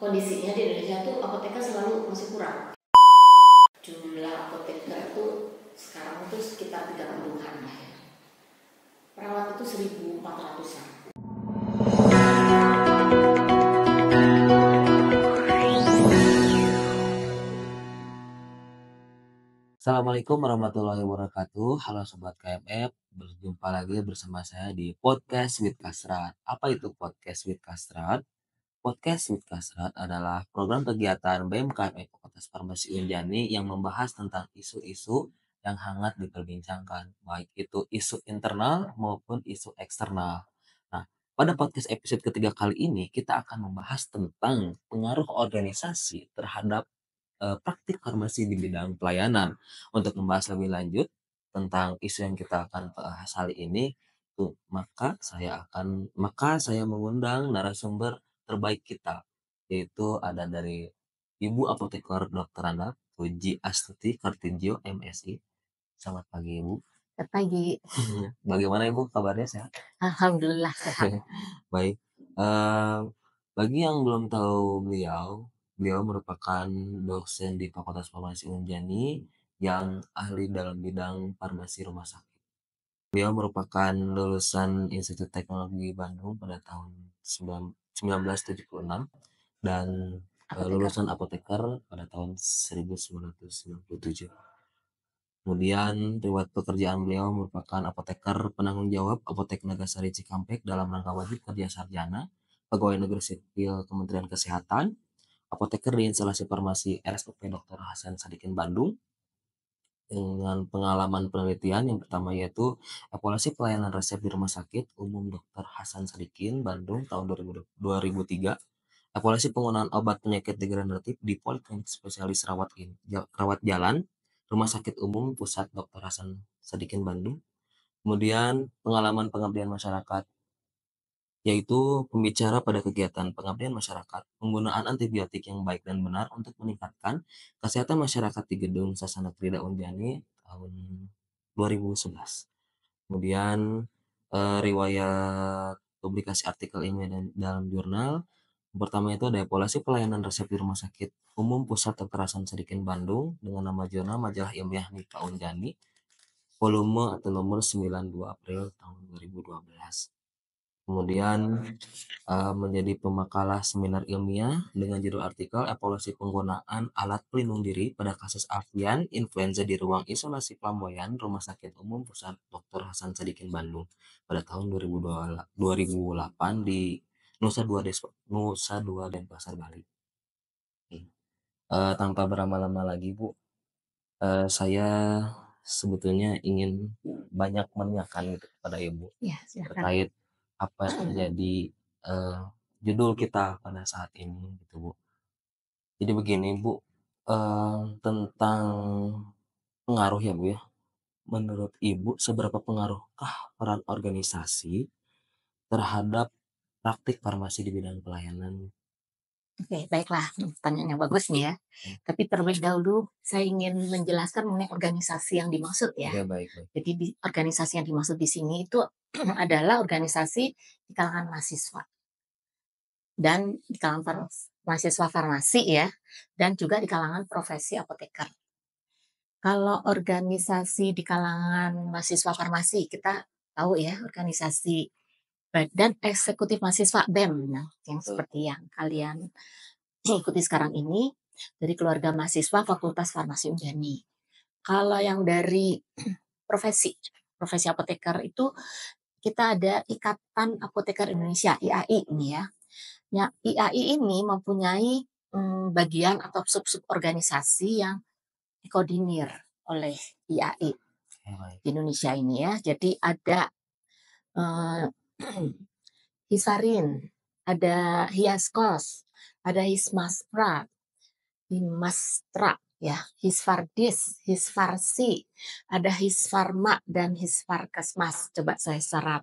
kondisinya di Indonesia tuh apoteker selalu masih kurang. Jumlah apoteker itu sekarang tuh sekitar 30-an lah ya. Perawat itu 1.400-an. Assalamualaikum warahmatullahi wabarakatuh. Halo Sobat KMF, berjumpa lagi bersama saya di Podcast with Kasrat. Apa itu Podcast with Kasrat? Podcast with Kasrat adalah program kegiatan BMKMF Fakultas Farmasi Unjani yang membahas tentang isu-isu yang hangat diperbincangkan, baik itu isu internal maupun isu eksternal. Nah, pada podcast episode ketiga kali ini kita akan membahas tentang pengaruh organisasi terhadap praktik farmasi di bidang pelayanan. Untuk membahas lebih lanjut tentang isu yang kita akan bahas kali ini, maka saya mengundang narasumber terbaik kita, yaitu ada dari Ibu Apoteker Dr. Anda Puji Astuti Kartijio MSI. Selamat pagi Ibu. Selamat pagi. Bagaimana Ibu kabarnya, sehat? Alhamdulillah sehat. Baik. Bagi yang belum tahu beliau merupakan dosen di Fakultas Farmasi Unjani yang ahli dalam bidang farmasi rumah sakit. Beliau merupakan lulusan Institut Teknologi Bandung pada tahun 1976 dan lulusan apoteker pada tahun 1997. Kemudian riwayat pekerjaan beliau merupakan apoteker penanggung jawab Apotek Nagasari Cikampek dalam rangka wajib kerja sarjana, pegawai negeri sipil Kementerian Kesehatan, apoteker di instalasi farmasi RSUP Dr. Hasan Sadikin Bandung, dengan pengalaman penelitian yang pertama yaitu evaluasi pelayanan resep di Rumah Sakit Umum Dr. Hasan Sadikin Bandung tahun 2003, evaluasi penggunaan obat penyakit degeneratif di Poliklinik Spesialis Rawat Jalan Rumah Sakit Umum Pusat Dr. Hasan Sadikin Bandung. Kemudian pengalaman pengabdian masyarakat, yaitu pembicara pada kegiatan pengabdian masyarakat, penggunaan antibiotik yang baik dan benar untuk meningkatkan kesehatan masyarakat di Gedung Sasana Krida Unjani tahun 2011. Kemudian riwayat publikasi artikel ilmiah dalam jurnal. Yang pertama itu ada evaluasi pelayanan resep di Rumah Sakit Umum Pusat Dr. Hasan Sadikin Bandung dengan nama jurnal Majalah Ilmiah Nika Unjani, volume atau nomor 92 April tahun 2012. Kemudian menjadi pemakalah seminar ilmiah dengan judul artikel evaluasi penggunaan alat pelindung diri pada kasus avian influenza di ruang isolasi Flamboyan Rumah Sakit Umum Pusat Dr. Hasan Sadikin Bandung pada tahun 2008 di Nusa Dua Denpasar, Bali. Tanpa berlama-lama lagi Bu, saya sebetulnya ingin banyak menanyakan gitu kepada Ibu Ya, silakan. terkait apa yang terjadi judul kita pada saat ini gitu Bu. Jadi begini Bu, tentang pengaruh ya Bu ya. Menurut Ibu seberapa pengaruhkah peran organisasi terhadap praktik farmasi di bidang pelayanan? Oke, baiklah. Pertanyaan yang bagus nih ya. Tapi terlebih dahulu saya ingin menjelaskan mengenai organisasi yang dimaksud ya. Ya baik. Jadi organisasi yang dimaksud di sini itu adalah organisasi di kalangan mahasiswa dan di kalangan mahasiswa farmasi ya, dan juga di kalangan profesi apoteker. Kalau organisasi di kalangan mahasiswa farmasi, kita tahu ya organisasi Badan Eksekutif Mahasiswa BEM, yang seperti yang kalian ikuti sekarang ini dari keluarga mahasiswa Fakultas Farmasi Unjani. Kalau yang dari profesi apoteker itu kita ada Ikatan Apoteker Indonesia (IAI) ini ya. Ya, IAI ini mempunyai bagian atau sub-sub organisasi yang dikoordinir oleh IAI di Indonesia ini ya. Jadi ada Hisfarin, ada Hiaskos, ada Hismaspra, Himastra, ya, Hisfardis, Hisfarsi, ada Hisfarma dan Hisfarkesmas. Coba saya secara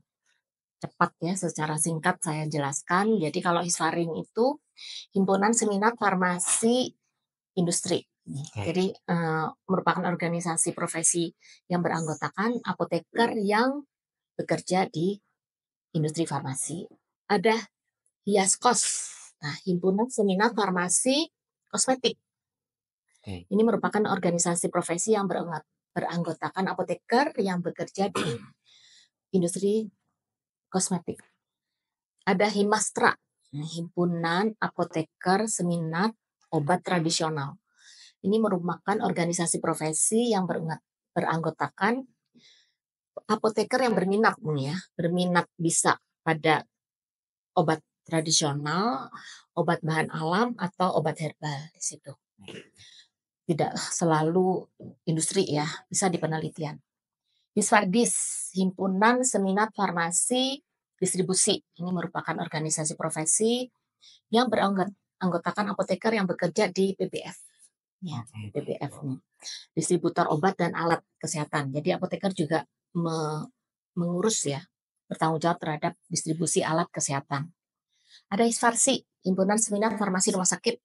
cepat ya, secara singkat saya jelaskan. Jadi kalau Hisfarin itu Himpunan Seminar Farmasi Industri. Jadi merupakan organisasi profesi yang beranggotakan apoteker yang bekerja di industri farmasi. Ada Hiaskos. Nah, Himpunan Seminar Farmasi Kosmetik. Oke. Ini merupakan organisasi profesi yang beranggotakan apoteker yang bekerja di industri kosmetik. Ada Himastra, Himpunan Apoteker Seminar Obat Tradisional. Ini merupakan organisasi profesi yang beranggotakan apoteker yang berminat bisa pada obat tradisional, obat bahan alam, atau obat herbal di situ. Tidak selalu industri ya, bisa di penelitian. Hisfardis, Himpunan Seminar Farmasi Distribusi. Ini merupakan organisasi profesi yang beranggotakan apoteker yang bekerja di PBF. Ya, PBF. Distributor obat dan alat kesehatan. Jadi apoteker juga mengurus ya, bertanggung jawab terhadap distribusi alat kesehatan. Ada Hisfarsi, Himpunan Seminar Farmasi Rumah Sakit.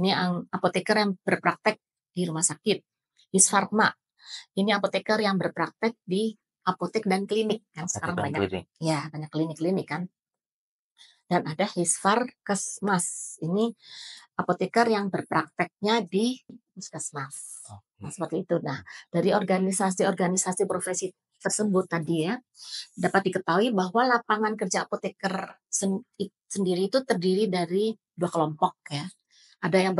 Ini apoteker yang berpraktek di rumah sakit. Hisfarma, ini apoteker yang berpraktek di apotek dan klinik kan sekarang banyak. Ya, banyak klinik-klinik kan. Dan ada Hisfarkesmas. Ini apoteker yang berprakteknya di puskesmas. Nah, seperti itu. Nah, dari organisasi-organisasi profesi tersebut tadi ya, dapat diketahui bahwa lapangan kerja apoteker sendiri itu terdiri dari 2 kelompok ya. Ada yang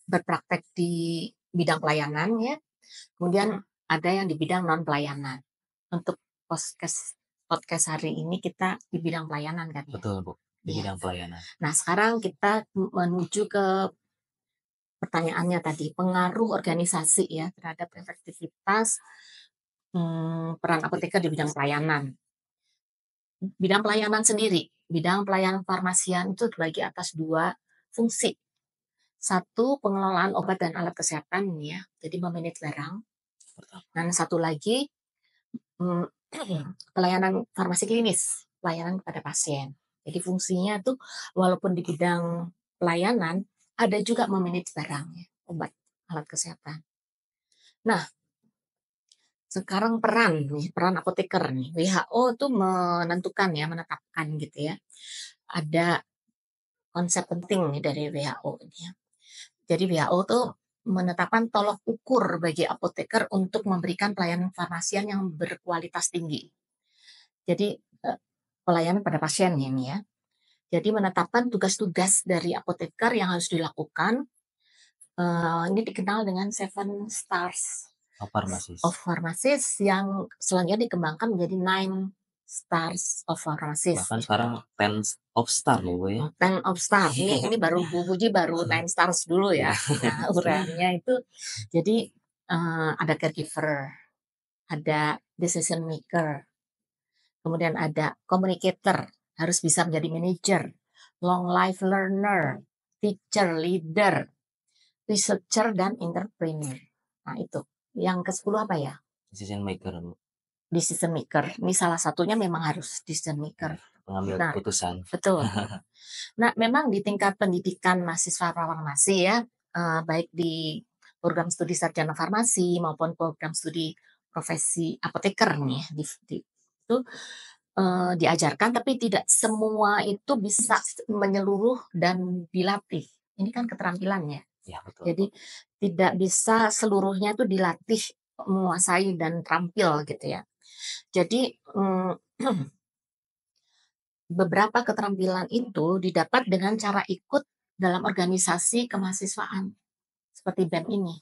berpraktek di bidang pelayanan ya, kemudian ada yang di bidang non pelayanan. Untuk podcast hari ini kita di bidang pelayanan kan ya. Betul, Bu. Di Ya. bidang pelayanan. Nah, sekarang kita menuju ke pertanyaannya tadi, pengaruh organisasi ya terhadap efektivitas peran apoteker di bidang pelayanan. Bidang pelayanan sendiri, bidang pelayanan farmasian itu terbagi atas 2 fungsi. Satu, pengelolaan obat dan alat kesehatan ya, jadi memanage barang. Dan satu lagi, pelayanan farmasi klinis, pelayanan kepada pasien. Jadi fungsinya tuh walaupun di bidang pelayanan, ada juga memanage barang ya, obat, alat kesehatan. Nah, sekarang peran apoteker nih. WHO tuh menetapkan gitu ya. Ada konsep penting nih dari WHO ini ya. Jadi WHO tuh menetapkan tolok ukur bagi apoteker untuk memberikan pelayanan farmasian yang berkualitas tinggi. Jadi pelayanan pada pasien ini ya. Jadi menetapkan tugas-tugas dari apoteker yang harus dilakukan. Ini dikenal dengan 7 stars of pharmacist yang selanjutnya dikembangkan menjadi 9 stars of pharmacist. Bahkan sekarang 10 of star loh, Bu ya. 10 of star. Ini baru Bu Puji baru 9 stars dulu ya. Nah, uraiannya itu jadi ada caregiver, ada decision maker, kemudian ada communicator, harus bisa menjadi manager, long life learner, teacher, leader, researcher, dan entrepreneur. Nah itu. Yang ke-10 apa ya? Decision maker, Bu. Decision maker. Ini salah satunya memang harus decision maker. Pengambil keputusan. Betul. Nah, memang di tingkat pendidikan mahasiswa farmasi ya, baik di program studi sarjana farmasi maupun program studi profesi apoteker nih, itu diajarkan, tapi tidak semua itu bisa menyeluruh dan dilatih. Ini kan keterampilannya. Ya, betul. Jadi tidak bisa seluruhnya itu dilatih, menguasai dan terampil gitu ya. Jadi beberapa keterampilan itu didapat dengan cara ikut dalam organisasi kemahasiswaan seperti BEM ini,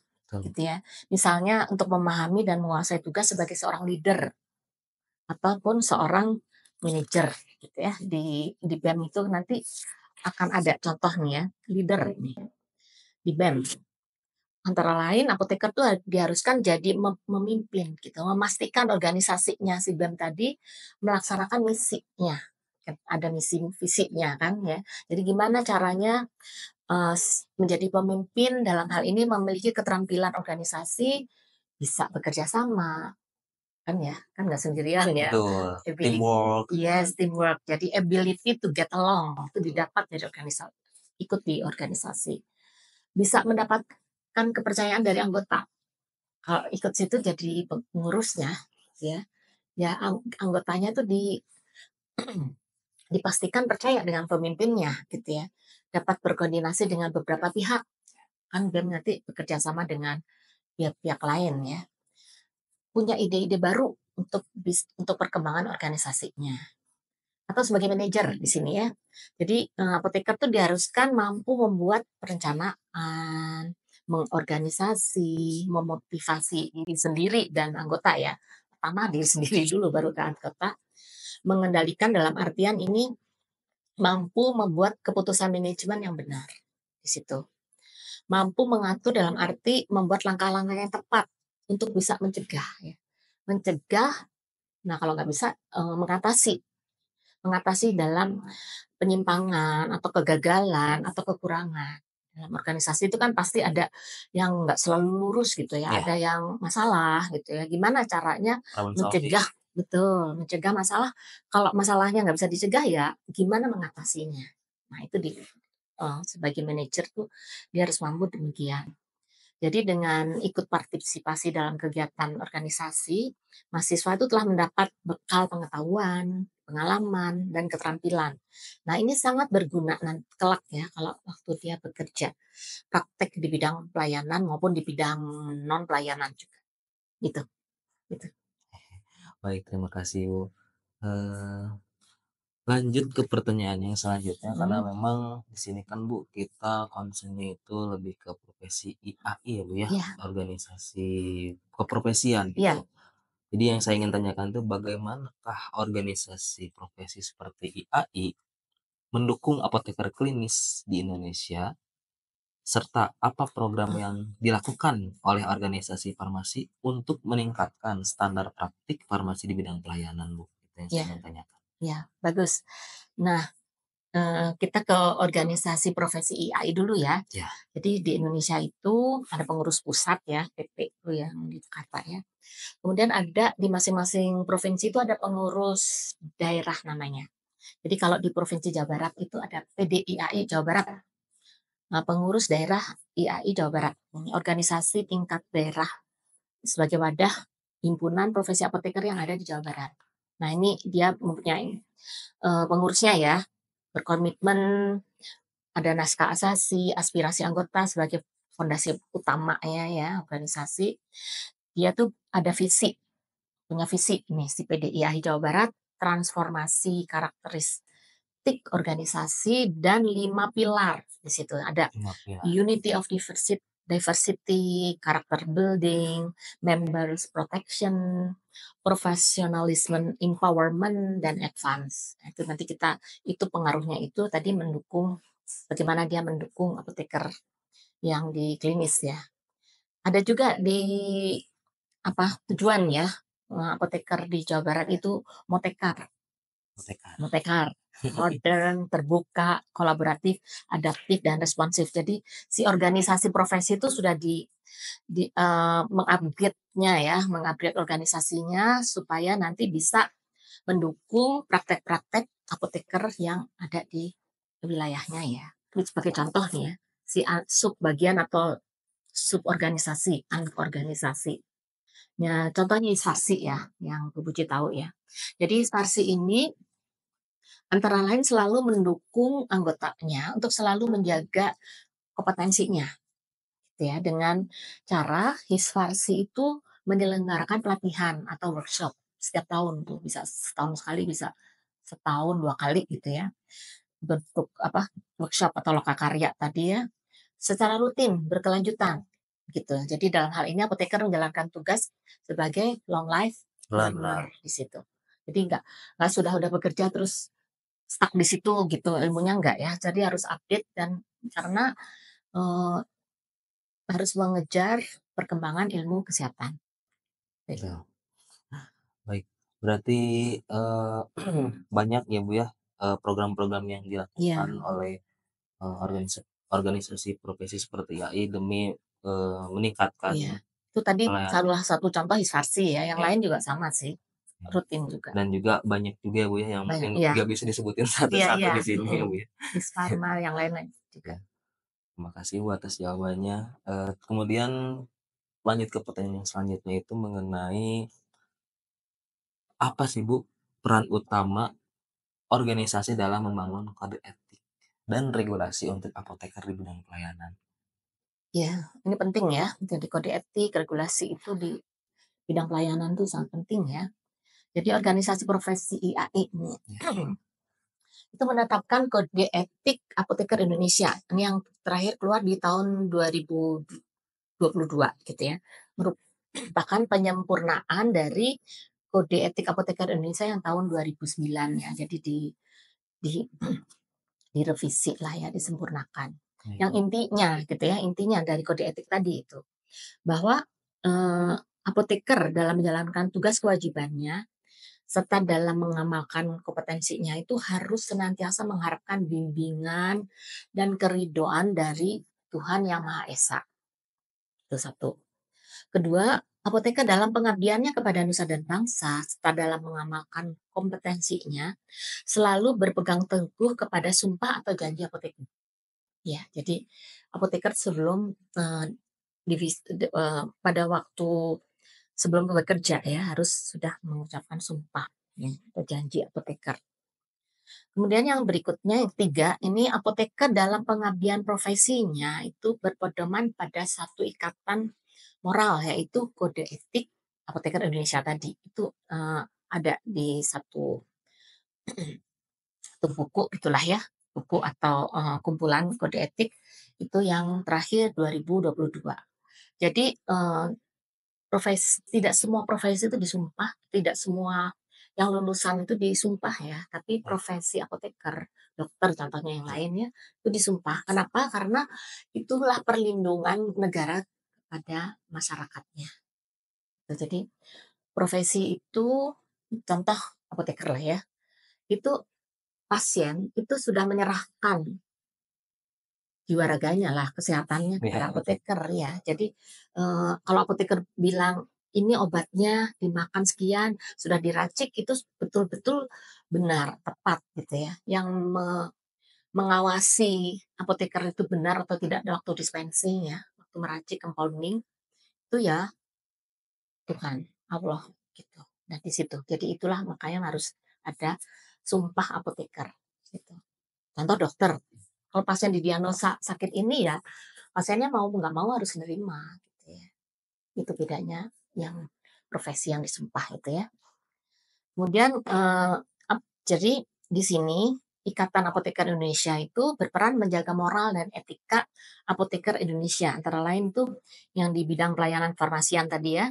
gitu ya. Misalnya untuk memahami dan menguasai tugas sebagai seorang leader ataupun seorang manajer, gitu ya. Di BEM itu nanti akan ada contoh nih ya, leader ini di BEM. Antara lain apoteker tuh diharuskan jadi memimpin gitu, memastikan organisasinya si BEM tadi melaksanakan misinya. Ada misi visinya kan ya. Jadi gimana caranya menjadi pemimpin dalam hal ini memiliki keterampilan organisasi, bisa bekerja sama kan ya, kan nggak sendirian ya. Betul. Teamwork. Yes, teamwork. Jadi ability to get along itu didapat dari organisasi, ikut di organisasi. Bisa mendapatkan kepercayaan dari anggota. Kalau ikut situ jadi pengurusnya ya. Ya anggotanya tuh dipastikan percaya dengan pemimpinnya gitu ya, dapat berkoordinasi dengan beberapa pihak, kan BEM nanti bekerja sama dengan pihak-pihak lain ya, punya ide-ide baru untuk perkembangan organisasinya. Atau sebagai manajer di sini ya. Jadi, apoteker tuh diharuskan mampu membuat perencanaan, mengorganisasi, memotivasi diri sendiri dan anggota ya. Pertama diri sendiri dulu baru ke anggota, mengendalikan dalam artian ini mampu membuat keputusan manajemen yang benar di situ. Mampu mengatur dalam arti membuat langkah-langkah yang tepat untuk bisa mencegah ya. Mencegah, nah kalau nggak bisa, mengatasi. Mengatasi dalam penyimpangan atau kegagalan atau kekurangan. Dalam organisasi itu kan pasti ada yang nggak selalu lurus gitu ya, Iya, ada yang masalah gitu ya. Gimana caranya problem solving. mencegah, betul, mencegah masalah, kalau masalahnya nggak bisa dicegah ya gimana mengatasinya. Nah itu sebagai manajer tuh dia harus mampu demikian. Jadi dengan ikut partisipasi dalam kegiatan organisasi, mahasiswa itu telah mendapat bekal pengetahuan, pengalaman, dan keterampilan. Nah ini sangat berguna nanti kelak ya kalau waktu dia bekerja, praktek di bidang pelayanan maupun di bidang non pelayanan juga. Gitu, gitu. Baik, terima kasih, Bu. Eee, Lanjut ke pertanyaan yang selanjutnya karena Hmm, memang di sini kan, Bu, kita concern itu lebih ke profesi IAI ya, Bu, ya, iya, organisasi keprofesian gitu. iya, Jadi yang saya ingin tanyakan tuh bagaimanakah organisasi profesi seperti IAI mendukung apoteker klinis di Indonesia, serta apa program eh, yang dilakukan oleh organisasi farmasi untuk meningkatkan standar praktik farmasi di bidang pelayanan, Bu? Itu yang saya iya, ingin tanyakan. iya, bagus. Nah, kita ke organisasi profesi IAI dulu ya. Ya, Jadi di Indonesia itu ada pengurus pusat ya, PP itu yang di Jakarta ya. Kemudian ada di masing-masing provinsi itu ada pengurus daerah namanya. Jadi kalau di Provinsi Jawa Barat itu ada PDIAI Jawa Barat, pengurus daerah IAI Jawa Barat. Ini organisasi tingkat daerah sebagai wadah himpunan profesi apoteker yang ada di Jawa Barat. Nah ini dia mempunyai pengurusnya ya, berkomitmen, ada naskah asasi, aspirasi anggota sebagai fondasi utamanya ya organisasi. Dia tuh ada visi, punya visi ini si PDIAI Jawa Barat, transformasi karakteristik organisasi dan 5 pilar. Di situ ada cuma ya, unity of diversity, character building, members protection, professionalism empowerment, dan advance. Nah, itu nanti itu pengaruhnya itu tadi mendukung, bagaimana dia mendukung apoteker yang di klinis ya. Ada juga di tujuan ya, apoteker di Jawa Barat itu motekar. apoteker. Motekar, modern, terbuka, kolaboratif, adaptif, dan responsif. Jadi si organisasi profesi itu sudah mengupgrade-nya ya, mengupgrade organisasinya supaya nanti bisa mendukung praktek-praktek apoteker yang ada di wilayahnya ya. Ini sebagai contoh nih ya, si sub bagian atau suborganisasi, anak organisasi. Ya, contohnya Isfarsi ya, yang Bu Puji tahu ya. Jadi Isfarsi ini antara lain selalu mendukung anggotanya untuk selalu menjaga kompetensinya, gitu ya, dengan cara Hisfarsi itu menyelenggarakan pelatihan atau workshop setiap tahun tuh, bisa setahun sekali, bisa setahun 2 kali gitu ya, bentuk workshop atau lokakarya tadi ya, secara rutin berkelanjutan, gitu. Jadi dalam hal ini apoteker menjalankan tugas sebagai long life Learner. learner di situ. Jadi nggak sudah udah bekerja terus stuck di situ gitu, ilmunya enggak ya. Jadi harus update dan karena, eee, harus mengejar perkembangan ilmu kesehatan, gitu. Ya, baik. Berarti, banyak ya, Bu, ya, program-program yang dilakukan Iya, oleh, organisasi profesi seperti AI demi, meningkatkan iya. Itu tadi pelayan salah satu contoh Hisfarsi ya, yang ya, lain juga sama sih, ya. rutin juga. Dan juga banyak juga ya, Bu, ya, yang Banyak mungkin iya, nggak bisa disebutin iya, satu-satu iya, di sini ya, mhm. Bu, ya. Hisfarma yang lain-lain juga. Ya, terima kasih, Bu, atas jawabannya. Kemudian lanjut ke pertanyaan yang selanjutnya itu mengenai apa sih, Bu, peran utama organisasi dalam membangun kode etik dan regulasi untuk apoteker di bidang pelayanan. Ya, ini penting ya. Jadi kode etik, regulasi itu di bidang pelayanan itu sangat penting ya. Jadi organisasi profesi IAI ini Ya. itu menetapkan kode etik apoteker Indonesia. Ini yang terakhir keluar di tahun 2022 gitu ya. Merupakan penyempurnaan dari kode etik apoteker Indonesia yang tahun 2009 ya. Jadi di direvisi lah ya, disempurnakan. Yang intinya gitu ya, intinya dari kode etik tadi itu bahwa apoteker dalam menjalankan tugas kewajibannya serta dalam mengamalkan kompetensinya itu harus senantiasa mengharapkan bimbingan dan keridoan dari Tuhan Yang Maha Esa. Itu satu. Kedua, apoteker dalam pengabdiannya kepada nusa dan bangsa serta dalam mengamalkan kompetensinya selalu berpegang teguh kepada sumpah atau janji apoteker. Ya, jadi apoteker sebelum pada waktu sebelum bekerja ya harus sudah mengucapkan sumpah ya, atau janji apoteker. Kemudian yang berikutnya yang ketiga, ini apoteker dalam pengabdian profesinya itu berpedoman pada satu ikatan moral yaitu kode etik apoteker Indonesia tadi. Itu ada di satu buku itulah ya, buku atau kumpulan kode etik itu yang terakhir 2022. Jadi tidak semua profesi itu disumpah, tidak semua yang lulusan itu disumpah ya, tapi profesi apoteker, dokter contohnya yang lainnya itu disumpah. Kenapa? Karena itulah perlindungan negara kepada masyarakatnya. Jadi profesi itu contoh apoteker lah ya, itu pasien itu sudah menyerahkan jiwa raganya lah, kesehatannya kepada Ya, apoteker ya. Jadi kalau apoteker bilang ini obatnya dimakan sekian, sudah diracik itu betul-betul benar, tepat gitu ya. Yang mengawasi apoteker itu benar atau tidak waktu dispensing ya, waktu meracik compounding itu ya Tuhan, Allah gitu. Nah di situ. Jadi itulah makanya harus ada sumpah apoteker gitu. Contoh dokter, kalau pasien didiagnosa sakit ini ya pasiennya mau nggak mau harus menerima gitu ya. Itu bedanya yang profesi yang disumpah itu ya. Kemudian jadi di sini Ikatan Apoteker Indonesia itu berperan menjaga moral dan etika apoteker Indonesia. Antara lain tuh yang di bidang pelayanan farmasian tadi ya,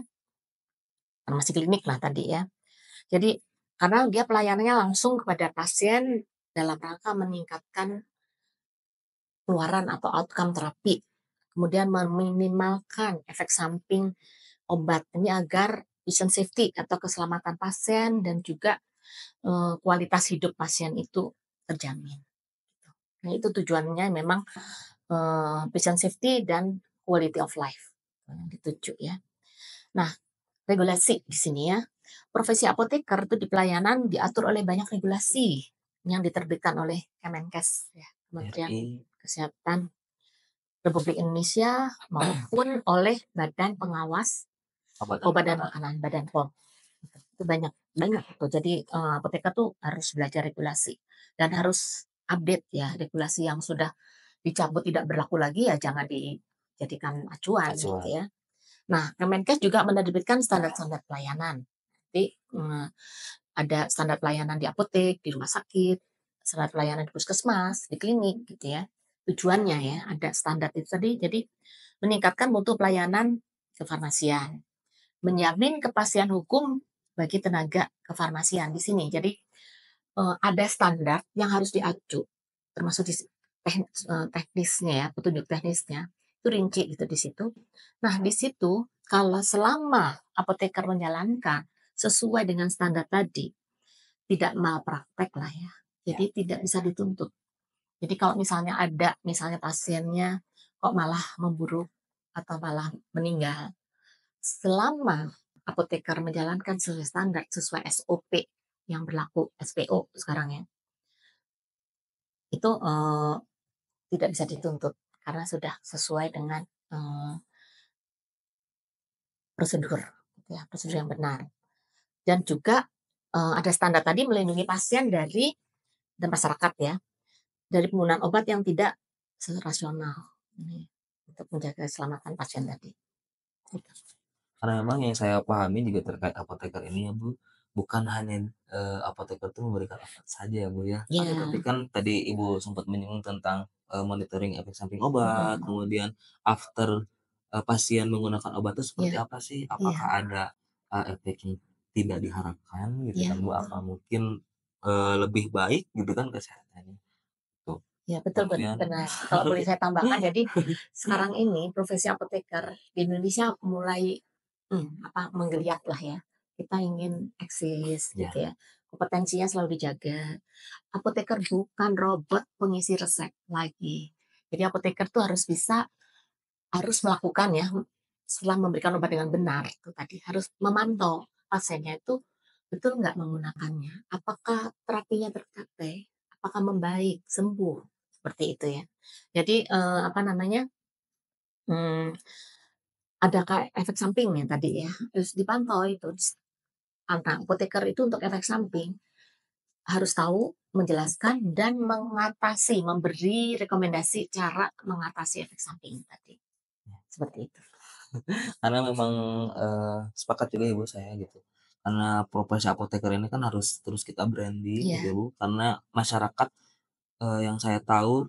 farmasi klinik lah tadi ya. Jadi karena dia pelayanannya langsung kepada pasien dalam rangka meningkatkan keluaran atau outcome terapi. Kemudian meminimalkan efek samping obat ini agar patient safety atau keselamatan pasien dan juga kualitas hidup pasien itu terjamin. Nah, itu tujuannya memang patient safety dan quality of life yang dituju ya. Nah, regulasi di sini ya. Profesi apoteker itu di pelayanan diatur oleh banyak regulasi yang diterbitkan oleh Kemenkes ya, Kementerian RI, Kesehatan Republik Indonesia maupun oleh Badan Pengawas Obat dan Makanan Badan POM. Itu banyak banyak tuh. Jadi apoteker tuh harus belajar regulasi dan harus update ya regulasi yang sudah dicabut tidak berlaku lagi ya jangan dijadikan acuan gitu acuan. ya. Nah, Kemenkes juga menerbitkan standar-standar pelayanan. Jadi ada standar pelayanan di apotek, di rumah sakit, standar pelayanan di puskesmas, di klinik gitu ya. Tujuannya ya ada standar itu tadi. Jadi meningkatkan mutu pelayanan kefarmasian, menjamin kepastian hukum bagi tenaga kefarmasian di sini. Jadi ada standar yang harus diacu, termasuk di teknisnya ya, petunjuk teknisnya itu rinci gitu di situ. Nah di situ kalau selama apoteker menjalankan sesuai dengan standar tadi, tidak malpraktek lah ya. Jadi tidak bisa dituntut. Jadi kalau misalnya ada misalnya pasiennya kok malah memburuk atau malah meninggal, selama apoteker menjalankan sesuai standar, sesuai SOP yang berlaku, SPO sekarang ya, itu tidak bisa dituntut karena sudah sesuai dengan prosedur, gitu ya, prosedur yang benar. Dan juga ada standar tadi melindungi pasien dari dan masyarakat ya, dari penggunaan obat yang tidak rasional, ini untuk menjaga keselamatan pasien tadi, gitu. Karena memang yang saya pahami juga terkait apoteker ini ya Bu, bukan hanya, apoteker itu memberikan obat saja ya Bu ya. Tapi Iya, kan tadi Ibu sempat menyinggung tentang, monitoring efek samping obat, mhm, kemudian after, pasien menggunakan obat itu seperti iya, apa sih? iya, Apakah ada, efek yang tidak diharapkan gitu iya, kan Bu? Apa mungkin, lebih baik gitu kan kesehatannya, tuh. iya, betul, Kemudian benar. Kalau boleh saya tambahkan, jadi sekarang ini profesi apoteker di Indonesia mulai, menggeliat lah ya. Kita ingin eksis gitu ya, ya, kompetensinya selalu dijaga. Apoteker bukan robot pengisi resep lagi. Jadi apoteker tuh harus melakukan ya, setelah memberikan obat dengan benar itu tadi, harus memantau pasiennya itu betul nggak menggunakannya, apakah terapinya tercapai, apakah membaik, sembuh, seperti itu ya. Jadi, mmm, adakah efek sampingnya tadi ya, harus dipantau itu. Apoteker itu untuk efek samping harus tahu, menjelaskan, dan memberi rekomendasi cara mengatasi efek samping tadi, seperti itu. karena memang, sepakat juga Ibu saya gitu. Karena profesi apoteker ini kan harus terus kita branding gitu Iya, ya Bu, karena masyarakat, yang saya tahu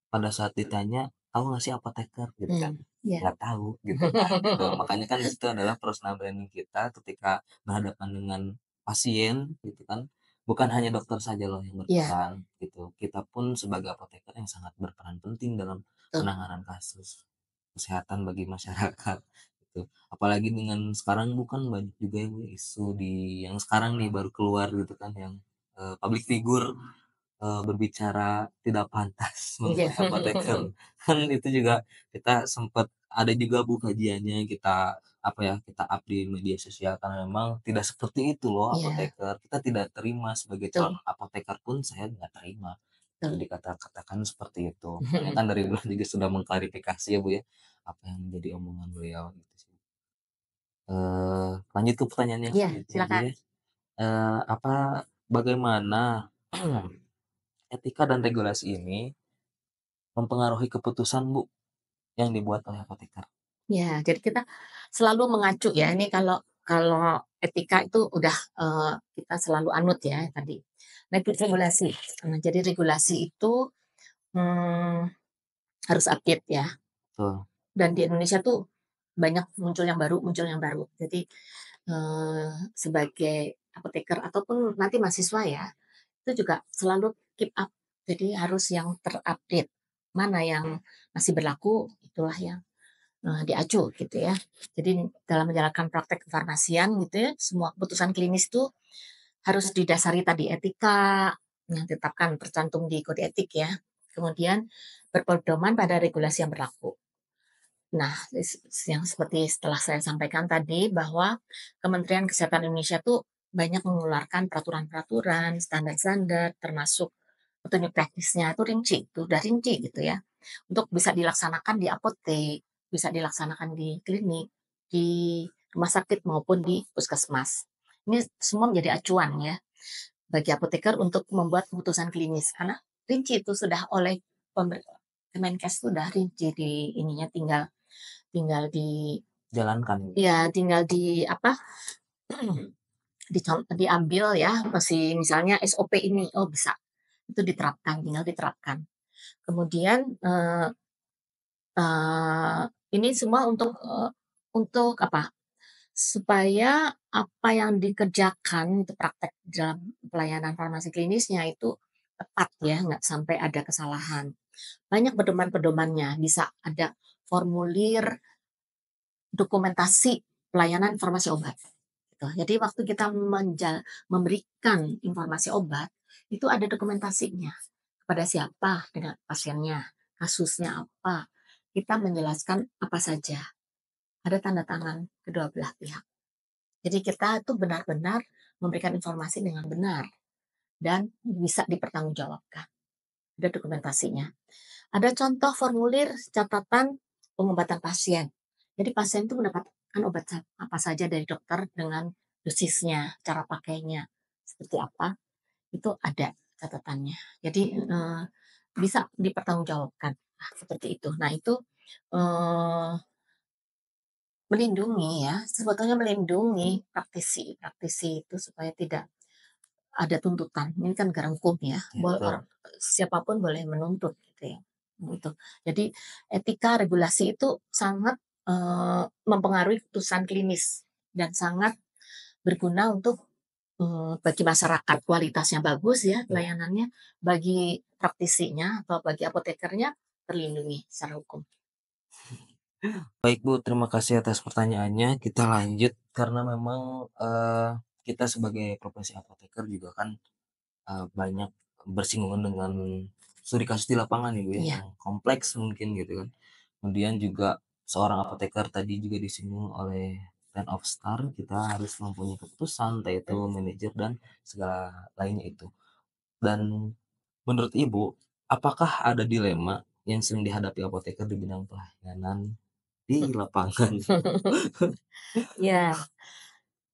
pada saat ditanya, "Tahu nggak sih apoteker?" Gitu kan, iya. nggak tahu gitu kan, gitu. Makanya kan di situ adalah personal branding kita ketika berhadapan dengan pasien gitu kan, bukan hanya dokter saja loh yang Iya, berperan gitu, kita pun sebagai apoteker yang sangat berperan penting dalam betul. penanganan kasus kesehatan bagi masyarakat gitu. Apalagi dengan sekarang bukan banyak juga yang isu di yang sekarang nih baru keluar gitu kan yang, public figure berbicara tidak pantas Iya. mengenai apoteker. Kan itu juga kita sempet ada juga Bu kajiannya kita, apa ya, kita up di media sosial karena memang tidak seperti itu loh Iya, apoteker. Kita tidak terima sebagai calon betul, apoteker pun saya nggak terima, itu betul. katakan seperti itu. Makanya kan dari dulu juga sudah mengklarifikasi ya Bu ya, apa yang menjadi omongan beliau gitu sih. Lanjut ke pertanyaan yang Iya, selanjutnya Bu silakan. ya, bagaimana etika dan regulasi ini mempengaruhi keputusan, Bu, yang dibuat oleh apoteker. Ya, jadi kita selalu mengacu ya, ini kalau kalau etika itu udah, kita selalu anut ya tadi. Nah, itu regulasi. Nah, jadi regulasi itu, mmm, harus update ya, Betul, dan di Indonesia tuh banyak muncul yang baru muncul yang baru. Jadi, sebagai apoteker ataupun nanti mahasiswa ya, itu juga selalu keep up, jadi harus yang terupdate. Mana yang masih berlaku, itulah yang, diacu gitu ya. Jadi dalam menjalankan praktek kefarmasian gitu ya, semua keputusan klinis itu harus didasari tadi etika yang ditetapkan tercantum di kode etik ya. Kemudian berpedoman pada regulasi yang berlaku. Nah, yang seperti setelah saya sampaikan tadi bahwa Kementerian Kesehatan Indonesia tuh banyak mengeluarkan peraturan-peraturan, standar-standar, termasuk petunjuk teknisnya itu rinci, itu udah rinci gitu ya. Untuk bisa dilaksanakan di apotek, bisa dilaksanakan di klinik, di rumah sakit maupun di puskesmas. Ini semua menjadi acuan ya bagi apoteker untuk membuat keputusan klinis karena rinci itu sudah oleh pemer Kemenkes itu sudah rinci di ininya, tinggal tinggal di jalankan gitu. ya tinggal di apa, diambil ya, misalnya SOP ini, oh bisa, itu diterapkan, tinggal diterapkan. Kemudian, eee, ini semua untuk apa, supaya apa yang dikerjakan itu praktek dalam pelayanan farmasi klinisnya itu tepat ya, nggak sampai ada kesalahan. Banyak pedoman-pedomannya, bisa ada formulir dokumentasi pelayanan farmasi obat, gitu. Jadi waktu kita memberikan informasi obat, itu ada dokumentasinya, kepada siapa dengan pasiennya, kasusnya apa, kita menjelaskan apa saja, ada tanda tangan kedua belah pihak. Jadi kita tuh benar-benar memberikan informasi dengan benar dan bisa dipertanggungjawabkan, ada dokumentasinya. Ada contoh formulir catatan pengobatan pasien. Jadi pasien itu mendapatkan obat apa saja dari dokter dengan dosisnya, cara pakainya, seperti apa, itu ada. catatannya. Jadi, bisa dipertanggungjawabkan, nah seperti itu. Nah itu, eee, melindungi ya, sebetulnya melindungi praktisi praktisi itu supaya tidak ada tuntutan. Ini kan negara hukum ya, Ya, betul. siapa boleh menuntut gitu ya, gitu. Jadi etika regulasi itu sangat, mempengaruhi putusan klinis dan sangat berguna untuk, bagi masyarakat kualitasnya bagus ya Ya. pelayanannya, bagi praktisinya atau bagi apotekernya terlindungi secara hukum. Baik Bu, terima kasih atas pertanyaannya. Kita lanjut karena memang, kita sebagai profesi apoteker juga kan, banyak bersinggungan dengan studi kasus di lapangan ya Bu ya, Iya, yang kompleks mungkin gitu kan. Kemudian juga seorang apoteker tadi juga disinggung oleh Ten of Star, kita harus mempunyai keputusan, entah itu manajer dan segala lainnya itu. Dan menurut Ibu, apakah ada dilema yang sering dihadapi apoteker di bidang pelayanan di lapangan? iya,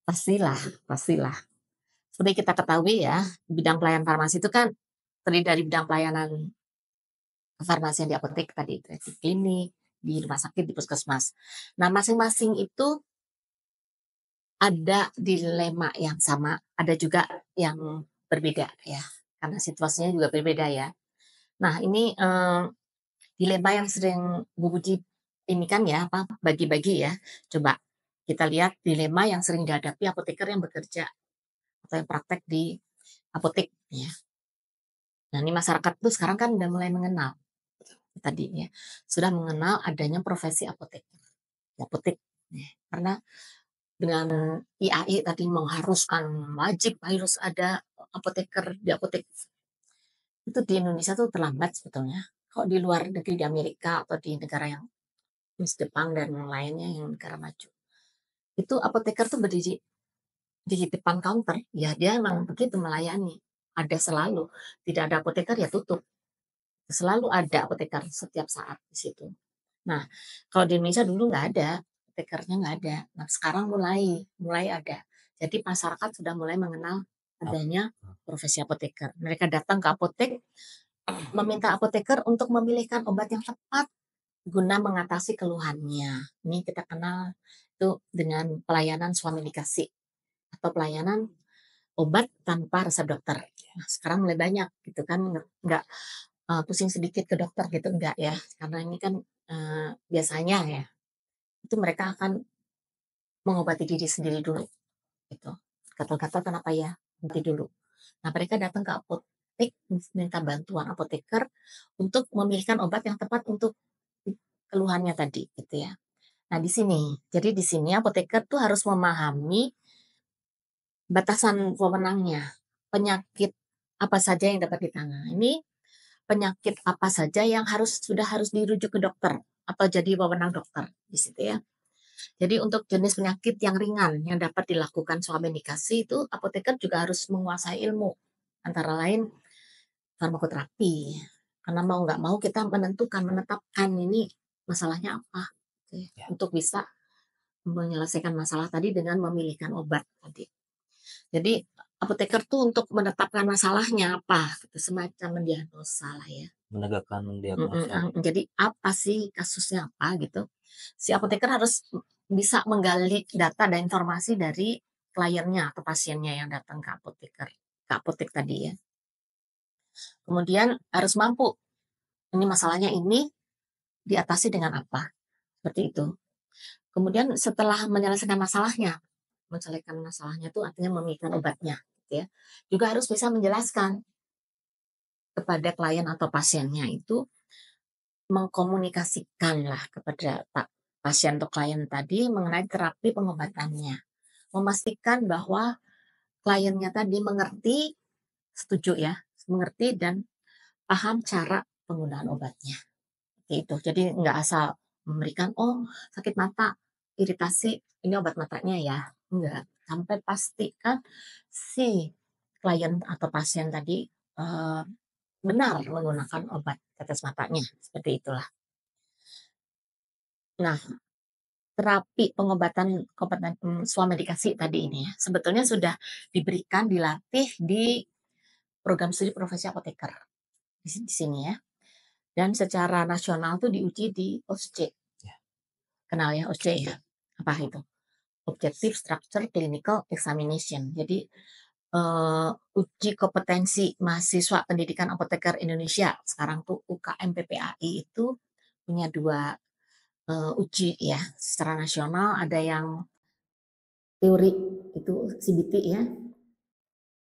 pastilah pastilah. Seperti kita ketahui ya, bidang pelayanan farmasi itu kan terdiri dari bidang pelayanan kefarmasian di apotek tadi itu ya, di klinik, di rumah sakit, di puskesmas. Nah, masing-masing itu ada dilema yang sama, ada juga yang berbeda ya, karena situasinya juga berbeda ya. Nah ini, dilema yang sering Bu Puji ini kan ya, apa, bagi-bagi ya. Coba kita lihat dilema yang sering dihadapi apoteker yang bekerja atau yang praktek di apotek ya. Nah ini masyarakat tuh sekarang kan udah mulai mengenal tadi ya, sudah mengenal adanya profesi apotek. Apotek, ya. Karena dengan IAI tadi mengharuskan wajib harus ada apoteker di apotek, itu di Indonesia tuh terlambat sebetulnya. Kok di luar negeri di Amerika atau di negara yang Jepang dan yang lainnya yang negara maju, itu apoteker tuh berdiri di depan counter, ya dia emang begitu melayani, ada selalu, tidak ada apoteker ya tutup, selalu ada apoteker setiap saat di situ. Nah, kalau di Indonesia dulu nggak ada, apotekernya nggak ada. Nah, sekarang mulai mulai ada. Jadi masyarakat sudah mulai mengenal adanya profesi apoteker. Mereka datang ke apotek, meminta apoteker untuk memilihkan obat yang tepat guna mengatasi keluhannya. Ini kita kenal itu dengan pelayanan suami dikasih atau pelayanan obat tanpa resep dokter. Nah, sekarang mulai banyak gitu kan, nggak, pusing sedikit ke dokter gitu, enggak ya. Karena ini kan, biasanya ya itu mereka akan mengobati diri sendiri dulu, gitu. Gatal-gatal kenapa ya? Nanti dulu. Nah, mereka datang ke apotek, minta bantuan apoteker untuk memilihkan obat yang tepat untuk keluhannya tadi, gitu ya. Nah, di sini, jadi di sini apoteker tuh harus memahami batasan wewenangnya, penyakit apa saja yang dapat ditangani, penyakit apa saja yang harus dirujuk ke dokter atau jadi wewenang dokter, di situ ya. Jadi untuk jenis penyakit yang ringan yang dapat dilakukan swab medikasi itu apoteker juga harus menguasai ilmu, antara lain farmakoterapi. Karena mau nggak mau kita menetapkan ini masalahnya apa, gitu ya, Ya, untuk bisa menyelesaikan masalah tadi dengan memilihkan obat tadi. Jadi apoteker tuh untuk menetapkan masalahnya apa, gitu, semacam mendiagnosa lah ya. menegakkan diagnosa gitu. Jadi apa sih kasusnya apa gitu. Si apoteker harus bisa menggali data dan informasi dari kliennya atau pasiennya yang datang ke apotek tadi ya. Kemudian harus mampu, ini masalahnya ini diatasi dengan apa, seperti itu. Kemudian setelah menyelesaikan masalahnya, itu artinya memilihkan obatnya gitu ya. Juga harus bisa menjelaskan kepada klien atau pasiennya itu mengkomunikasikanlah kepada pasien atau klien tadi mengenai terapi pengobatannya. Memastikan bahwa kliennya tadi mengerti, setuju ya, mengerti dan paham cara penggunaan obatnya. Itu. Jadi nggak asal memberikan, "Oh, sakit mata, iritasi, ini obat matanya ya." Enggak. Sampai pastikan si klien atau pasien tadi, eee, benar menggunakan obat tetes matanya, seperti itulah. Nah, terapi pengobatan swamedikasi tadi ini ya, sebetulnya sudah diberikan, dilatih di program studi profesi apoteker di sini ya. Dan secara nasional tuh diuji di OSCE. Ya. Kenal ya OSCE ya? Apa itu? Objective Structure Clinical Examination. Jadi uji kompetensi mahasiswa pendidikan apoteker Indonesia. Sekarang tuh UKM PPAI itu punya 2 uji ya secara nasional, ada yang teori itu CBT ya,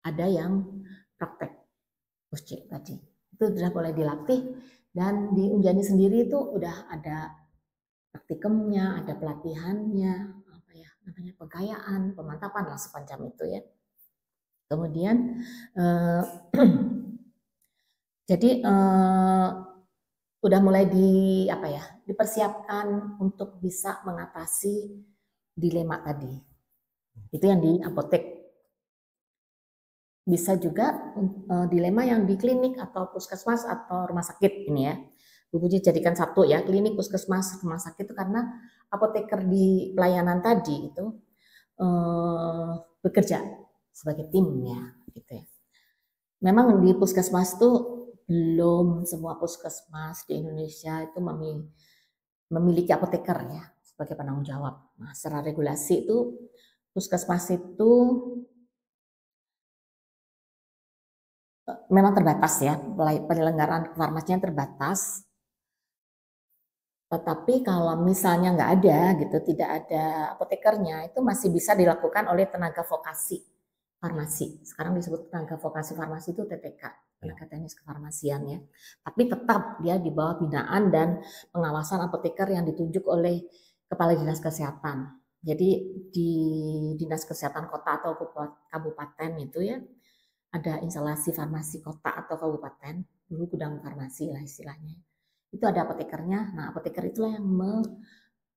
ada yang praktek OSCE tadi. Itu sudah boleh dilatih dan di Unjani sendiri itu udah ada praktikumnya, ada pelatihannya, apa ya namanya pegayaan, pemantapan lah semacam itu ya. Kemudian jadi udah mulai dipersiapkan untuk bisa mengatasi dilema tadi. Itu yang di apotek. Bisa juga dilema yang di klinik atau puskesmas atau rumah sakit ini ya. Bu Puji jadikan satu ya, klinik, puskesmas, rumah sakit itu karena apoteker di pelayanan tadi itu bekerja sebagai timnya gitu ya. Memang di puskesmas tuh belum semua puskesmas di Indonesia itu memiliki apoteker ya sebagai penanggung jawab. Nah, secara regulasi itu puskesmas itu memang terbatas ya, penyelenggaraan farmasinya terbatas. Tetapi kalau misalnya nggak ada gitu, tidak ada apotekernya, itu masih bisa dilakukan oleh tenaga vokasi farmasi. Sekarang disebut tenaga vokasi farmasi itu TTK, tenaga teknis kefarmasian ya. Tapi tetap dia di bawah binaan dan pengawasan apoteker yang ditunjuk oleh Kepala Dinas Kesehatan. Jadi di Dinas Kesehatan Kota atau Kabupaten itu ya, ada instalasi farmasi kota atau kabupaten, dulu gudang farmasi lah istilahnya. Itu ada apotekernya. Nah, apoteker itulah yang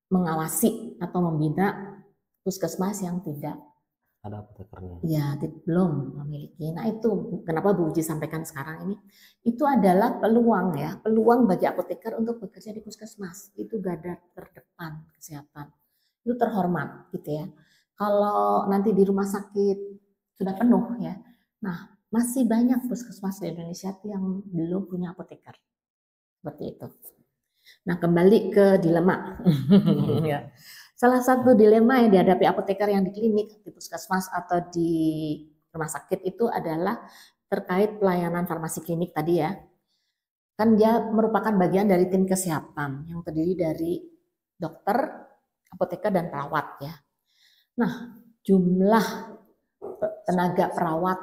mengawasi atau membina puskesmas yang tidak ada apotekernya. Ya, belum memiliki. Nah, itu kenapa Bu Uji sampaikan sekarang ini. Itu adalah peluang ya, peluang bagi apoteker untuk bekerja di puskesmas. Itu garda terdepan kesehatan. Itu terhormat gitu ya. Kalau nanti di rumah sakit sudah penuh ya. Nah, masih banyak puskesmas di Indonesia yang belum punya apoteker. Seperti itu. Nah, kembali ke dilema. Ya. Salah satu dilema yang dihadapi apoteker yang di klinik, di puskesmas atau di rumah sakit itu adalah terkait pelayanan farmasi klinik tadi ya. Kan dia merupakan bagian dari tim kesehatan yang terdiri dari dokter, apoteker, dan perawat ya. Nah, jumlah tenaga perawat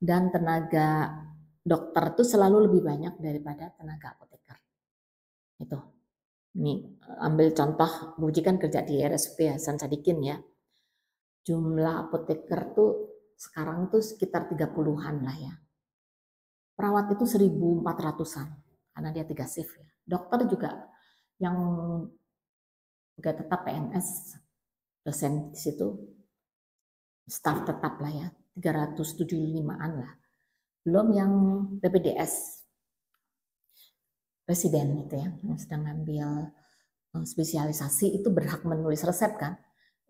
dan tenaga dokter itu selalu lebih banyak daripada tenaga apoteker. Itu. Ini ambil contoh, Bu Uji kan kerja di RSUP Hasan Sadikin ya. Jumlah apoteker tuh sekarang tuh sekitar 30-an lah ya. Perawat itu 1.400-an karena dia 3 shift ya. Dokter juga yang juga tetap PNS, dosen di situ, staf tetap lah ya, 375-an lah. Belum yang PPDS, presiden itu ya, yang sedang ngambil spesialisasi itu berhak menulis resep kan.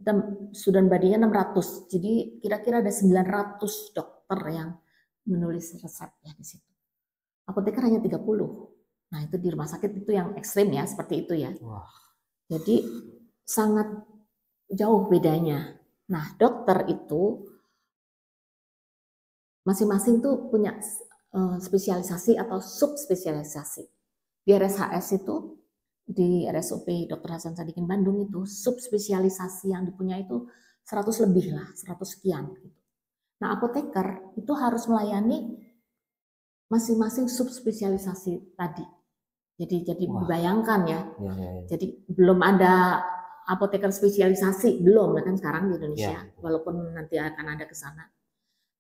Dan student body-nya 600. Jadi kira-kira ada 900 dokter yang menulis resep ya di situ. Apoteker hanya 30. Nah, itu di rumah sakit itu yang ekstrim ya, seperti itu ya. Wah. Jadi sangat jauh bedanya. Nah, dokter itu masing-masing tuh punya spesialisasi atau subspesialisasi. Di RSHS itu, di RSUP Dr. Hasan Sadikin Bandung itu, subspesialisasi yang dipunyai itu 100 lebih lah, 100 sekian. Nah, apoteker itu harus melayani masing-masing subspesialisasi tadi. Jadi bayangkan ya. Jadi belum ada apoteker spesialisasi, belum kan sekarang di Indonesia, walaupun nanti akan ada ke sana.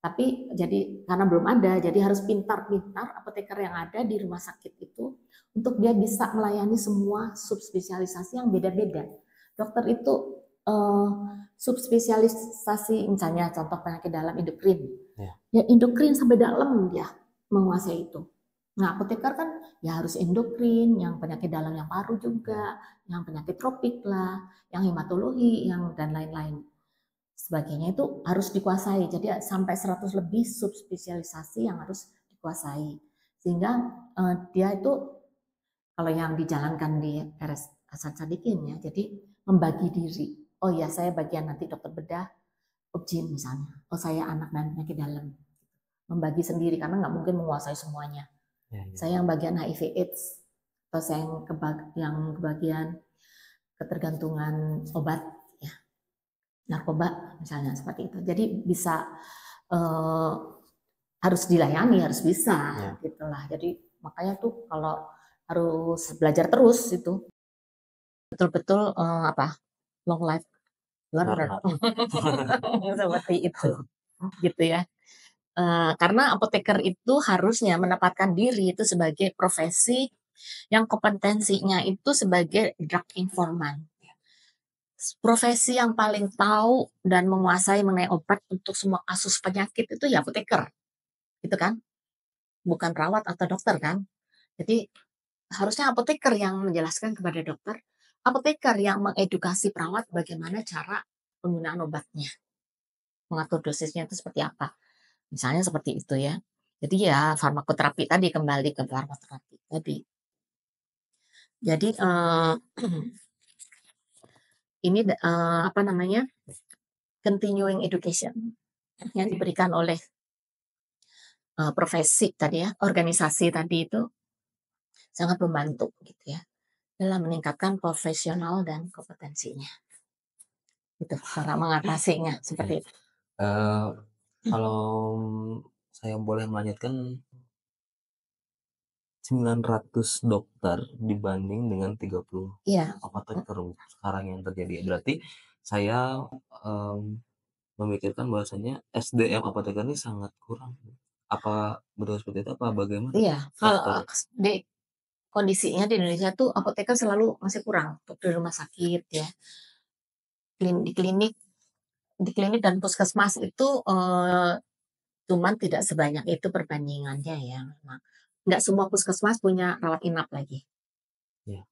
Tapi jadi karena belum ada, jadi harus pintar-pintar apoteker yang ada di rumah sakit itu untuk dia bisa melayani semua subspesialisasi yang beda-beda. Dokter itu subspesialisasi misalnya contoh penyakit dalam endokrin. Ya endokrin sampai dalam dia menguasai itu. Nah, apoteker kan ya harus endokrin, yang penyakit dalam yang paru juga, yang penyakit tropik lah, yang hematologi, yang dan lain-lain sebagainya itu harus dikuasai. Jadi sampai 100 lebih subspesialisasi yang harus dikuasai. Sehingga dia itu kalau yang dijalankan di RS Hasan Sadikin ya, jadi membagi diri. Oh ya, saya bagian nanti dokter bedah, objin misalnya. Oh saya anak dan penyakit dalam. Membagi sendiri karena nggak mungkin menguasai semuanya. Ya. Saya yang bagian HIV/AIDS, atau saya yang kebagian ketergantungan obat, ya, narkoba misalnya seperti itu. Jadi bisa harus dilayani, harus bisa, gitulah. Jadi makanya tuh kalau harus belajar terus itu betul-betul long life learner seperti itu, gitu ya. Karena apoteker itu harusnya menempatkan diri itu sebagai profesi yang kompetensinya itu sebagai drug informan. Profesi yang paling tahu dan menguasai mengenai obat untuk semua kasus penyakit itu ya apoteker, gitu kan? Bukan perawat atau dokter kan? Jadi harusnya apoteker yang menjelaskan kepada dokter, apoteker yang mengedukasi perawat bagaimana cara penggunaan obatnya, mengatur dosisnya itu seperti apa. Misalnya seperti itu ya. Jadi ya farmakoterapi tadi, kembali ke farmakoterapi tadi. Jadi ini continuing education yang diberikan oleh profesi tadi ya, organisasi tadi itu sangat membantu gitu ya dalam meningkatkan profesional dan kompetensinya. Itu cara mengatasinya seperti itu. Kalau saya boleh melanjutkan, 900 dokter dibanding dengan 30 apoteker sekarang yang terjadi. Berarti saya memikirkan bahwasanya SDM apoteker ini sangat kurang. Apa betul seperti itu? Apa bagaimana? Iya, kalau di kondisinya di Indonesia tuh apoteker selalu masih kurang untuk di rumah sakit ya. Di klinik dan puskesmas itu cuman tidak sebanyak itu perbandingannya ya memang. Nggak semua puskesmas punya rawat inap lagi.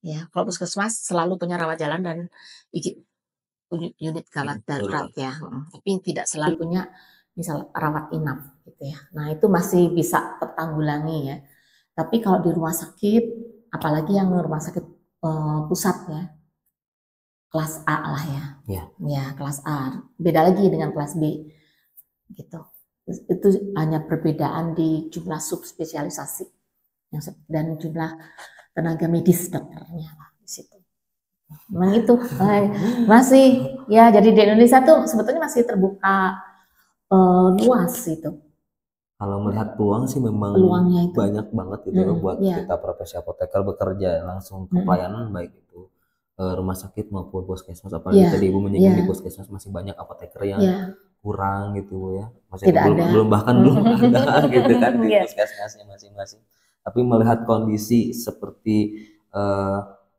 Ya, kalau puskesmas selalu punya rawat jalan dan unit gawat darurat ya, tapi tidak selalu punya misal rawat inap gitu ya. Nah itu masih bisa tertanggulangi ya. Tapi kalau di rumah sakit, apalagi yang rumah sakit pusat ya, kelas A lah ya, ya kelas A. Beda lagi dengan kelas B, gitu. Itu hanya perbedaan di jumlah subspesialisasi dan jumlah tenaga medis dokternya lah di situ. Memang itu masih ya, jadi di Indonesia tuh sebetulnya masih terbuka luas itu. Kalau melihat peluang sih memang banyak banget gitu ya buat kita profesi apoteker bekerja langsung ke pelayanan, baik itu rumah sakit maupun puskesmas. Apalagi tadi Ibu menyinggung di puskesmas masih banyak apoteker yang kurang gitu ya. Maksudnya belum ada gitu kan di puskesmasnya masing-masing. Tapi melihat kondisi seperti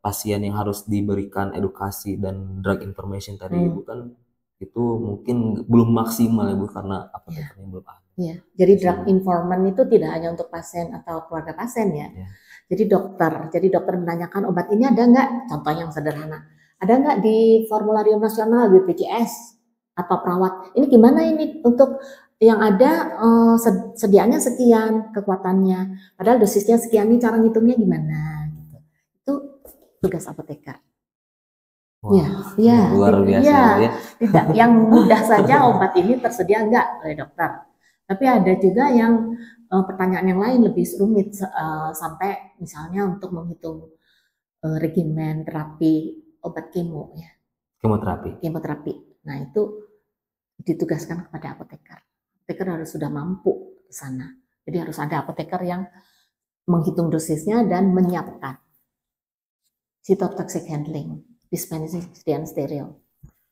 pasien yang harus diberikan edukasi dan drug information tadi Ibu kan, itu mungkin belum maksimal Ibu karena apotekernya belum ada. Ya, jadi drug informant itu tidak hanya untuk pasien atau keluarga pasien ya. Jadi dokter menanyakan obat ini ada nggak? Contoh yang sederhana, ada nggak di formularium nasional BPJS atau perawat? Ini gimana ini untuk yang ada sediaannya sekian kekuatannya, padahal dosisnya sekian, ini cara ngitungnya gimana? Gitu. Itu tugas apoteker. Ya, luar biasa ya. Tidak yang mudah saja obat ini tersedia enggak oleh dokter. Tapi ada juga yang pertanyaan yang lain lebih rumit sampai misalnya untuk menghitung regimen terapi obat kemo ya. Kemoterapi. Nah, itu ditugaskan kepada apoteker. Apoteker harus sudah mampu ke sana. Jadi harus ada apoteker yang menghitung dosisnya dan menyiapkan cytotoxic handling, dispensing dan steril.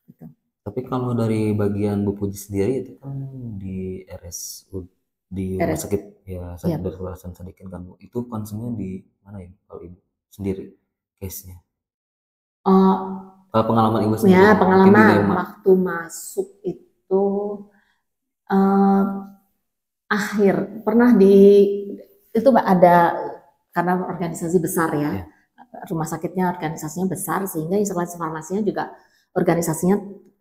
Gitu. Tapi kalau dari bagian Bu Puji sendiri itu kan di RSUD di rumah sakit ya Dr. Hasan Sadikin kan Bu, itu konsennya di mana ya kalau Ibu sendiri case-nya? Pengalaman Ibu sendiri? Ya, pengalaman waktu masuk itu akhir pernah itu ada karena organisasi besar ya. Rumah sakitnya organisasinya besar sehingga instalasi farmasinya juga organisasinya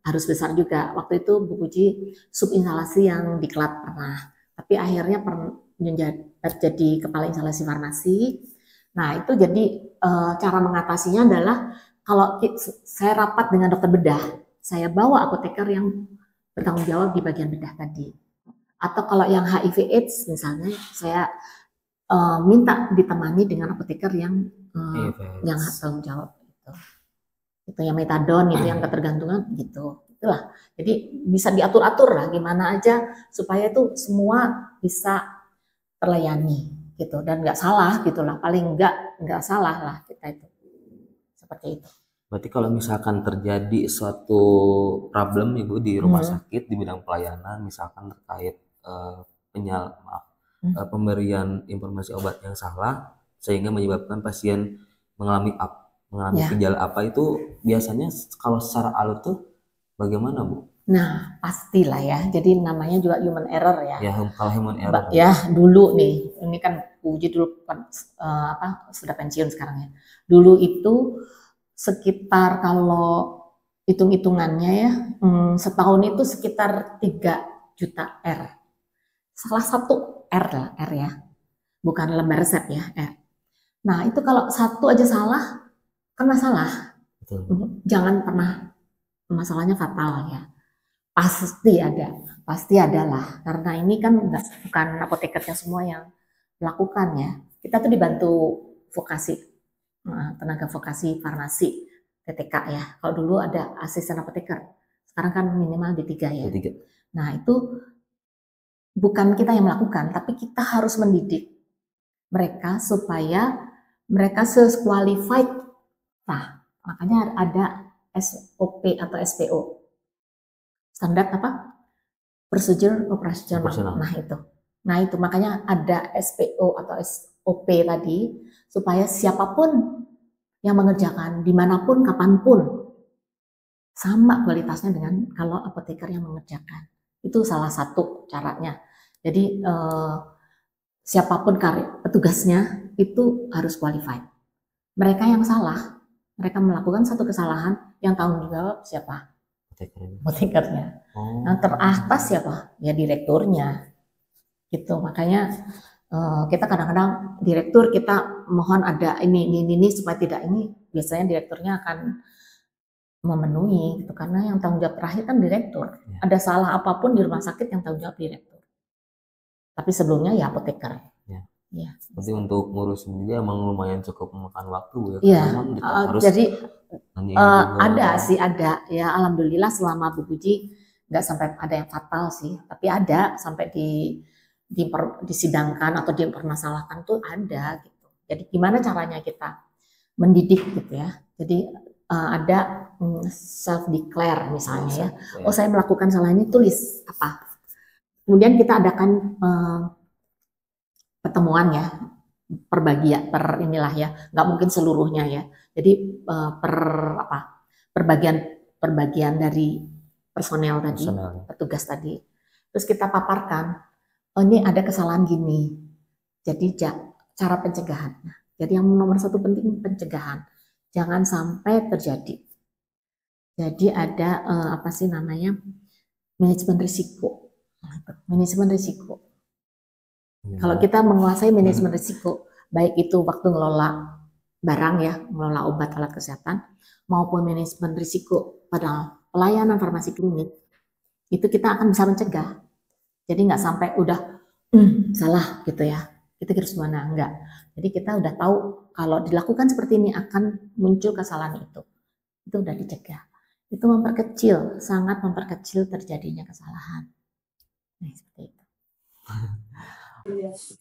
harus besar juga. Waktu itu Bu Puji sub instalasi yang diklat pernah, tapi akhirnya jadi kepala instalasi farmasi. Nah, itu jadi cara mengatasinya adalah kalau saya rapat dengan dokter bedah, saya bawa apoteker yang bertanggung jawab di bagian bedah tadi. Atau kalau yang HIV/AIDS misalnya, saya minta ditemani dengan apoteker yang tanggung jawab gitu. Itu yang metadon, itu yang ketergantungan gitu. Itulah. Jadi bisa diatur-atur lah gimana aja supaya itu semua bisa terlayani gitu dan nggak salah gitulah, paling nggak salah lah kita itu seperti itu. Berarti kalau misalkan terjadi suatu problem nih Bu di rumah sakit di bidang pelayanan, misalkan terkait pemberian informasi obat yang salah sehingga menyebabkan pasien mengalami gejala apa, itu biasanya kalau secara alur tuh bagaimana Bu? Nah, pastilah ya. Jadi namanya juga human error ya. Ya, kalau human error. Ya, dulu nih, ini kan Puji dulu kan sudah pensiun sekarang ya. Dulu itu sekitar kalau hitung-hitungannya ya, setahun itu sekitar 3 juta R. Salah satu R lah, R ya. Bukan lembar resep ya, R. Nah, itu kalau satu aja salah, kan masalah. Betul. Jangan pernah masalahnya fatal ya. Pasti ada lah. Karena ini kan bukan apotekernya semua yang melakukan ya. Kita tuh dibantu vokasi, tenaga vokasi farmasi, TTK ya. Kalau dulu ada asisten apoteker, sekarang kan minimal D3 ya. D3. Nah itu bukan kita yang melakukan, tapi kita harus mendidik mereka supaya mereka qualified. Nah, makanya ada SOP atau SPO. Standar apa? Procedure operasional. Nah itu makanya ada SPO atau SOP tadi supaya siapapun yang mengerjakan dimanapun kapanpun sama kualitasnya dengan kalau apoteker yang mengerjakan. Itu salah satu caranya. Jadi siapapun petugasnya itu harus qualified. Mereka yang salah, mereka melakukan satu kesalahan, yang tanggung jawab siapa? Apotekernya. Yang teratas siapa? Ya direkturnya. Gitu. Makanya kita kadang-kadang direktur kita mohon ada ini supaya tidak ini, biasanya direkturnya akan memenuhi gitu, karena yang tanggung jawab terakhir kan direktur. Ya. Ada salah apapun di rumah sakit yang tanggung jawab direktur. Tapi sebelumnya ya apoteker. Ya. Jadi untuk ngurus sendiri emang lumayan cukup memakan waktu ya. Iya. Jadi ada ya, alhamdulillah selama Bu Puji nggak sampai ada yang fatal sih, tapi ada sampai disidangkan atau dipermasalahkan tuh ada gitu. Jadi gimana caranya kita mendidik gitu ya. Jadi ada self declare misalnya ya. Oh saya melakukan salah ini, tulis apa. Kemudian kita adakan pertemuan ya, inilah ya, nggak mungkin seluruhnya ya. Jadi perbagian dari personel tadi, petugas tadi. Terus kita paparkan, oh ini ada kesalahan gini. Jadi cara pencegahannya. Jadi yang nomor satu penting pencegahan, jangan sampai terjadi. Jadi ada apa sih namanya, manajemen risiko. Manajemen risiko. Kalau kita menguasai manajemen risiko, baik itu waktu ngelola barang ya, ngelola obat alat kesehatan, maupun manajemen risiko pada pelayanan farmasi klinik, itu kita akan bisa mencegah. Jadi nggak sampai udah salah gitu ya, kita harus mana, enggak. Jadi kita udah tahu kalau dilakukan seperti ini akan muncul kesalahan itu udah dicegah. Itu sangat memperkecil terjadinya kesalahan. Nah, seperti itu.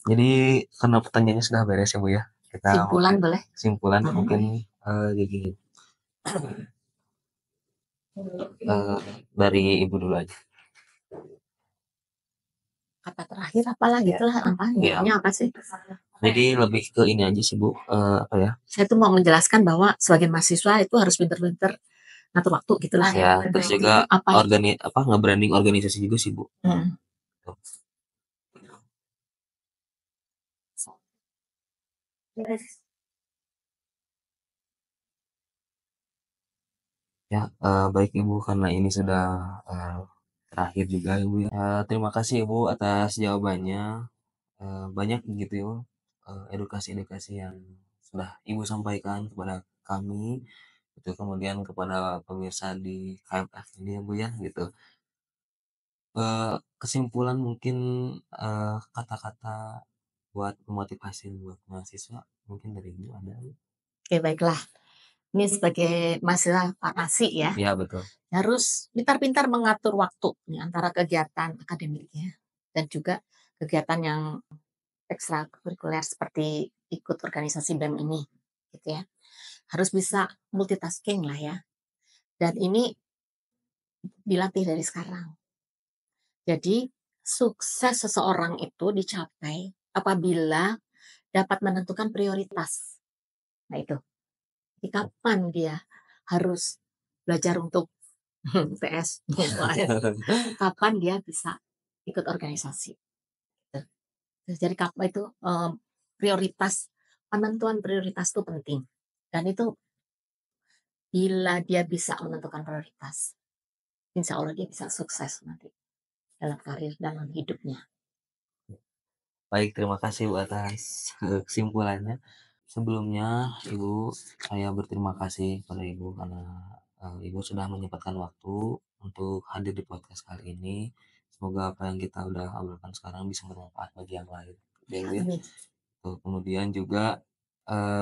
Jadi karena pertanyaannya sudah beres ya Bu ya. Kita simpulan boleh? Simpulan mungkin jadi dari Ibu dulu aja. Kata terakhir apalah gitulah, apa sih? Jadi lebih ke ini aja sih Bu, apa ya? Saya tuh mau menjelaskan bahwa sebagai mahasiswa itu harus pinter-pinter ngatur waktu gitulah ya. Terus juga nge-branding organisasi juga sih Bu. Ya, baik Ibu, karena ini sudah terakhir juga Ibu ya. Terima kasih Ibu atas jawabannya. banyak gitu ya, edukasi-edukasi yang sudah Ibu sampaikan kepada kami, itu kemudian kepada pemirsa di KMF ini ya, Bu, ya, gitu. Kesimpulan mungkin, kata-kata buat memotivasi buat mahasiswa mungkin dari Ibu ada? Oke, baiklah. Ini sebagai mahasiswa farmasi ya, Iya, betul. harus pintar-pintar mengatur waktu nih antara kegiatan akademiknya dan juga kegiatan yang ekstrakurikuler seperti ikut organisasi BEM ini, gitu ya. Harus bisa multitasking lah ya, dan ini dilatih dari sekarang. Jadi, sukses seseorang itu dicapai apabila dapat menentukan prioritas. Nah itu, di kapan dia harus belajar untuk PS, kapan dia bisa ikut organisasi, gitu. Jadi itu, prioritas, penentuan prioritas itu penting, dan itu bila dia bisa menentukan prioritas, insya Allah dia bisa sukses nanti dalam karir, dalam hidupnya. Baik, terima kasih Bu atas, kesimpulannya. Sebelumnya Ibu, saya berterima kasih pada Ibu karena, Ibu sudah menyempatkan waktu untuk hadir di podcast kali ini. Semoga apa yang kita udah obrolkan sekarang bisa bermanfaat bagi yang lain, ya Bu ya. Amin. Kemudian juga,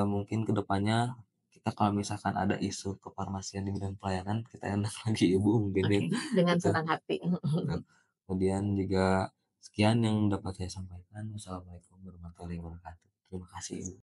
mungkin ke depannya kita kalau misalkan ada isu kefarmasian di bidang pelayanan, kita undang lagi Ibu mungkin ya, Oke, dengan gitu. senang hati. Betul. Kemudian juga sekian yang dapat saya sampaikan. Wassalamualaikum warahmatullahi wabarakatuh. Terima kasih.